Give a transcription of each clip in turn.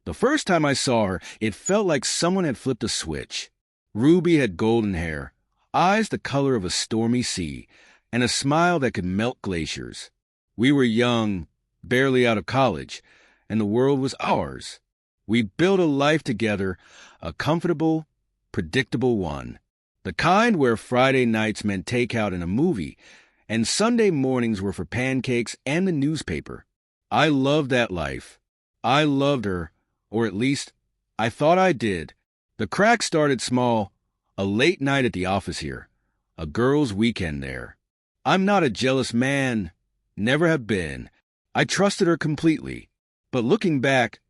The first time I saw her, it felt like someone had flipped a switch. Ruby had golden hair, eyes the color of a stormy sea, and a smile that could melt glaciers. We were young, barely out of college, and the world was ours. We built a life together, a comfortable, predictable one. The kind where Friday nights meant takeout and a movie, and Sunday mornings were for pancakes and the newspaper. I loved that life. I loved her, or at least, I thought I did. The crack started small, a late night at the office here, a girls' weekend there. I'm not a jealous man, never have been. I trusted her completely. But looking back,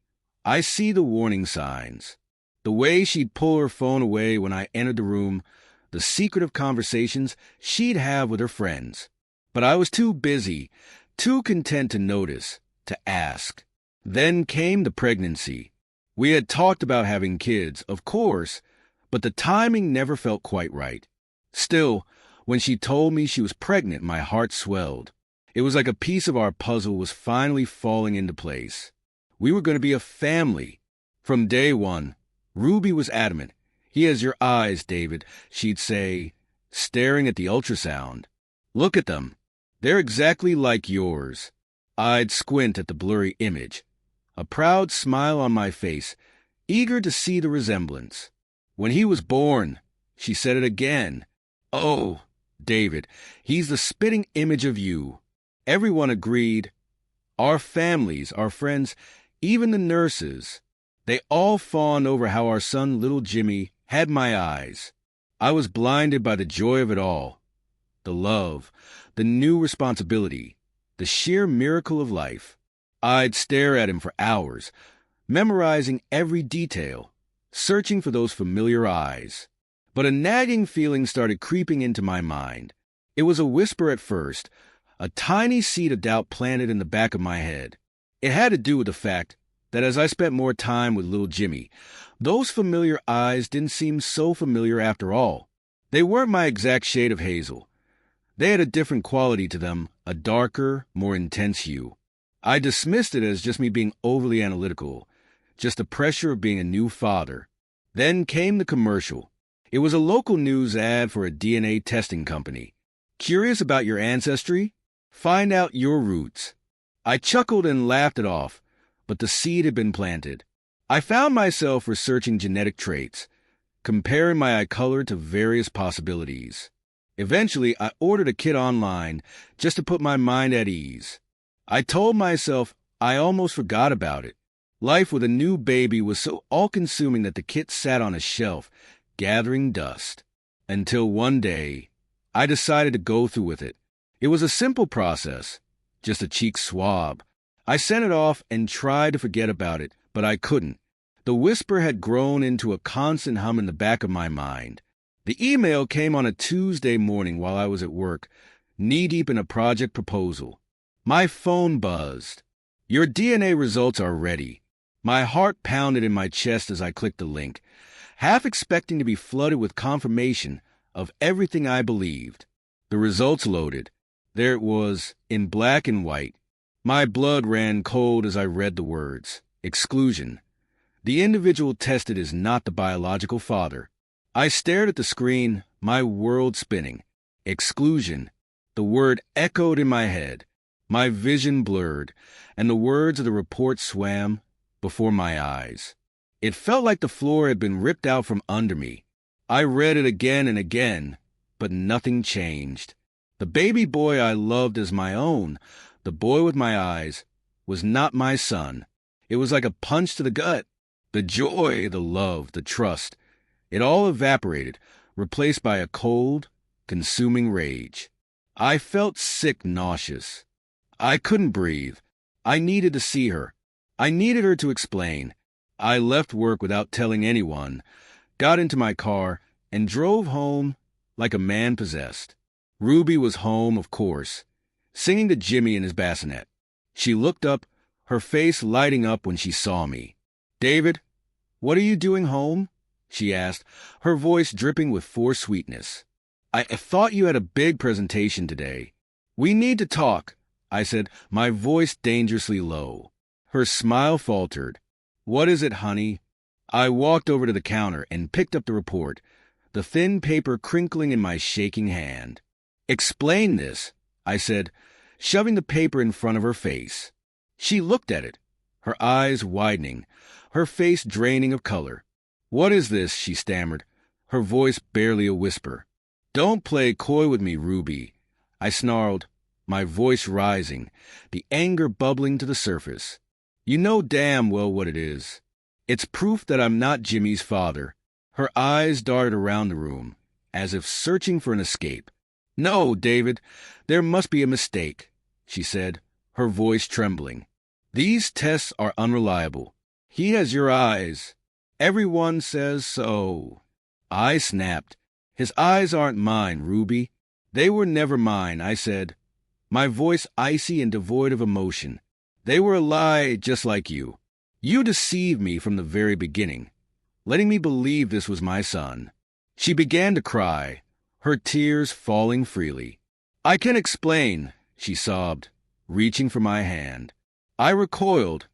I see the warning signs. The way she'd pull her phone away when I entered the room, the secretive conversations she'd have with her friends. But I was too busy, too content to notice, to ask. Then came the pregnancy. We had talked about having kids, of course, but the timing never felt quite right. Still, when she told me she was pregnant, my heart swelled. It was like a piece of our puzzle was finally falling into place. We were going to be a family. From day one, Ruby was adamant. "He has your eyes, David," she'd say, staring at the ultrasound. "Look at them. They're exactly like yours." I'd squint at the blurry image, a proud smile on my face, eager to see the resemblance. "When he was born," she said it again. "Oh, David, he's the spitting image of you." Everyone agreed. Our families, our friends, even the nurses. They all fawned over how our son, little Jimmy, had my eyes. I was blinded by the joy of it all. The love, the new responsibility, the sheer miracle of life. I'd stare at him for hours, memorizing every detail, searching for those familiar eyes. But a nagging feeling started creeping into my mind. It was a whisper at first, a tiny seed of doubt planted in the back of my head. It had to do with the fact that as I spent more time with little Jimmy, those familiar eyes didn't seem so familiar after all. They weren't my exact shade of hazel. They had a different quality to them, a darker, more intense hue. I dismissed it as just me being overly analytical, just the pressure of being a new father. Then came the commercial. It was a local news ad for a DNA testing company. Curious about your ancestry? Find out your roots. I chuckled and laughed it off, but the seed had been planted. I found myself researching genetic traits, comparing my eye color to various possibilities. Eventually, I ordered a kit online just to put my mind at ease. I told myself I almost forgot about it. Life with a new baby was so all-consuming that the kit sat on a shelf, gathering dust. Until one day, I decided to go through with it. It was a simple process, just a cheek swab. I sent it off and tried to forget about it, but I couldn't. The whisper had grown into a constant hum in the back of my mind. The email came on a Tuesday morning while I was at work, knee-deep in a project proposal. My phone buzzed. "Your DNA results are ready." My heart pounded in my chest as I clicked the link, half expecting to be flooded with confirmation of everything I believed. The results loaded. There it was, in black and white. My blood ran cold as I read the words. Exclusion. The individual tested is not the biological father. I stared at the screen, my world spinning. Exclusion. The word echoed in my head. My vision blurred, and the words of the report swam before my eyes. It felt like the floor had been ripped out from under me. I read it again and again, but nothing changed. The baby boy I loved as my own, the boy with my eyes, was not my son. It was like a punch to the gut. The joy, the love, the trust, it all evaporated, replaced by a cold, consuming rage. I felt sick, nauseous. I couldn't breathe. I needed to see her. I needed her to explain. I left work without telling anyone, got into my car, and drove home like a man possessed. Ruby was home, of course, singing to Jimmy in his bassinet. She looked up, her face lighting up when she saw me. "David, what are you doing home?" she asked, her voice dripping with forced sweetness. "I thought you had a big presentation today." "We need to talk," I said, my voice dangerously low. Her smile faltered. What is it, honey? I walked over to the counter and picked up the report, the thin paper crinkling in my shaking hand. Explain this, I said, shoving the paper in front of her face. She looked at it, her eyes widening, her face draining of color. What is this? She stammered, her voice barely a whisper. Don't play coy with me, Ruby, I snarled, my voice rising, the anger bubbling to the surface. You know damn well what it is. It's proof that I'm not Jimmy's father. Her eyes darted around the room, as if searching for an escape. No, David, there must be a mistake, she said, her voice trembling. These tests are unreliable. He has your eyes. Everyone says so. I snapped. His eyes aren't mine, Ruby. They were never mine, I said, my voice icy and devoid of emotion. They were a lie just like you. You deceived me from the very beginning, letting me believe this was my son. She began to cry, her tears falling freely. I can explain, she sobbed, reaching for my hand. I recoiled,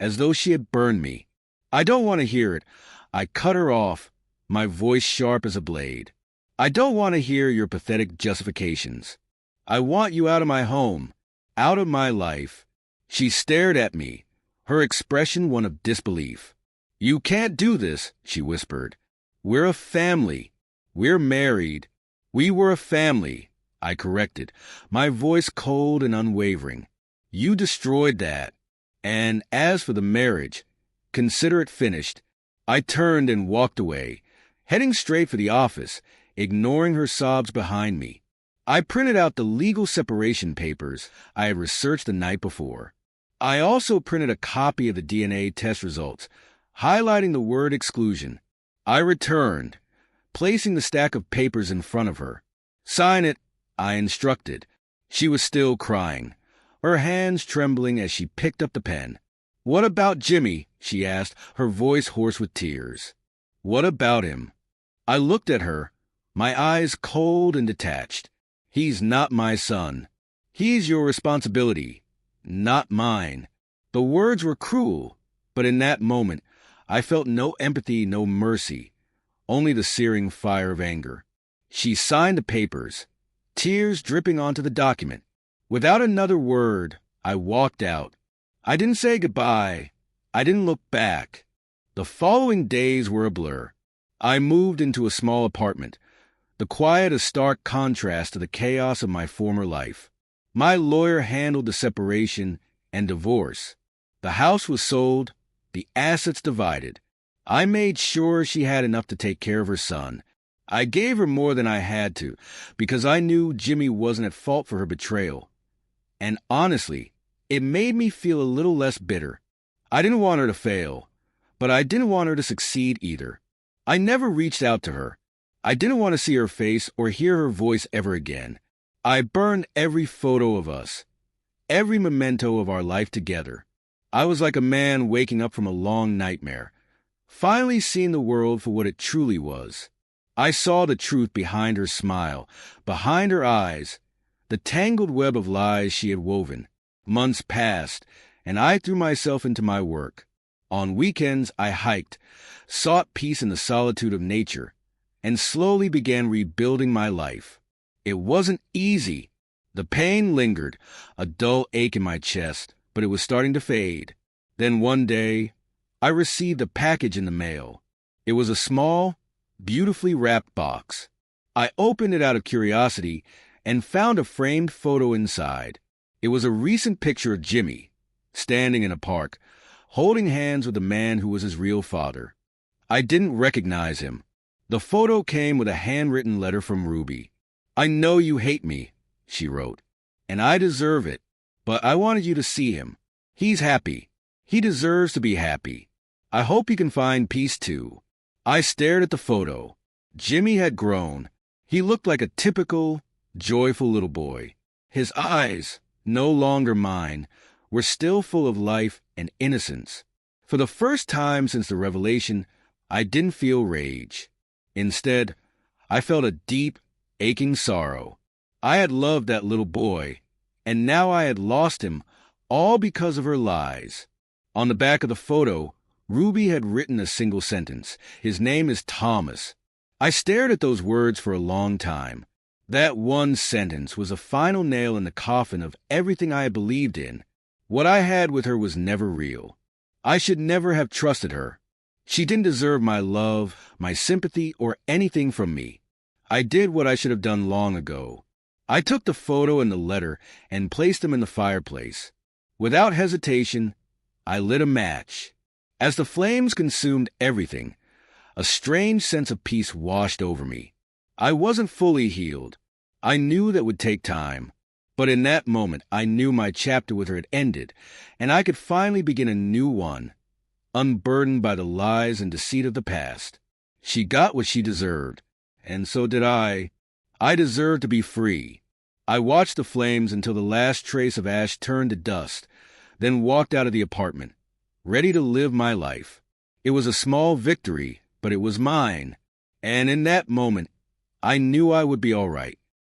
as though she had burned me. I don't want to hear it. I cut her off, my voice sharp as a blade. I don't want to hear your pathetic justifications. I want you out of my home, out of my life. She stared at me, her expression one of disbelief. You can't do this, she whispered. We're a family. We're married. We were a family, I corrected, my voice cold and unwavering. You destroyed that. And as for the marriage, consider it finished. I turned and walked away, heading straight for the office, ignoring her sobs behind me. I printed out the legal separation papers I had researched the night before. I also printed a copy of the DNA test results, highlighting the word exclusion. I returned, placing the stack of papers in front of her. Sign it, I instructed. She was still crying, her hands trembling as she picked up the pen. What about Jimmy? She asked, her voice hoarse with tears. What about him? I looked at her, my eyes cold and detached. He's not my son. He's your responsibility, not mine. The words were cruel, but in that moment, I felt no empathy, no mercy, only the searing fire of anger. She signed the papers, tears dripping onto the document. Without another word, I walked out. I didn't say goodbye. I didn't look back. The following days were a blur. I moved into a small apartment, the quiet a stark contrast to the chaos of my former life. My lawyer handled the separation and divorce. The house was sold, the assets divided. I made sure she had enough to take care of her son. I gave her more than I had to, because I knew Jimmy wasn't at fault for her betrayal. And honestly, it made me feel a little less bitter. I didn't want her to fail, but I didn't want her to succeed either. I never reached out to her. I didn't want to see her face or hear her voice ever again. I burned every photo of us, every memento of our life together. I was like a man waking up from a long nightmare, finally seeing the world for what it truly was. I saw the truth behind her smile, behind her eyes, the tangled web of lies she had woven. Months passed, and I threw myself into my work. On weekends, I hiked, sought peace in the solitude of nature, and slowly began rebuilding my life. It wasn't easy. The pain lingered, a dull ache in my chest, but it was starting to fade. Then one day, I received a package in the mail. It was a small, beautifully wrapped box. I opened it out of curiosity and found a framed photo inside. It was a recent picture of Jimmy, standing in a park, holding hands with the man who was his real father. I didn't recognize him. The photo came with a handwritten letter from Ruby. I know you hate me, she wrote, and I deserve it, but I wanted you to see him. He's happy. He deserves to be happy. I hope he can find peace too. I stared at the photo. Jimmy had grown. He looked like a typical, joyful little boy. His eyes, no longer mine, were still full of life and innocence. For the first time since the revelation, I didn't feel rage. Instead, I felt a deep, aching sorrow. I had loved that little boy, and now I had lost him, all because of her lies. On the back of the photo Ruby had written a single sentence. His name is Thomas. I stared at those words for a long time. That one sentence was a final nail in the coffin of everything I had believed in. What I had with her was never real. I should never have trusted her. She didn't deserve my love, my sympathy, or anything from me. I did what I should have done long ago. I took the photo and the letter and placed them in the fireplace. Without hesitation, I lit a match. As the flames consumed everything, a strange sense of peace washed over me. I wasn't fully healed. I knew that would take time. But in that moment, I knew my chapter with her had ended, and I could finally begin a new one, unburdened by the lies and deceit of the past. She got what she deserved, and so did I. I deserved to be free. I watched the flames until the last trace of ash turned to dust, then walked out of the apartment, ready to live my life. It was a small victory, but it was mine, and in that moment, I knew I would be all right.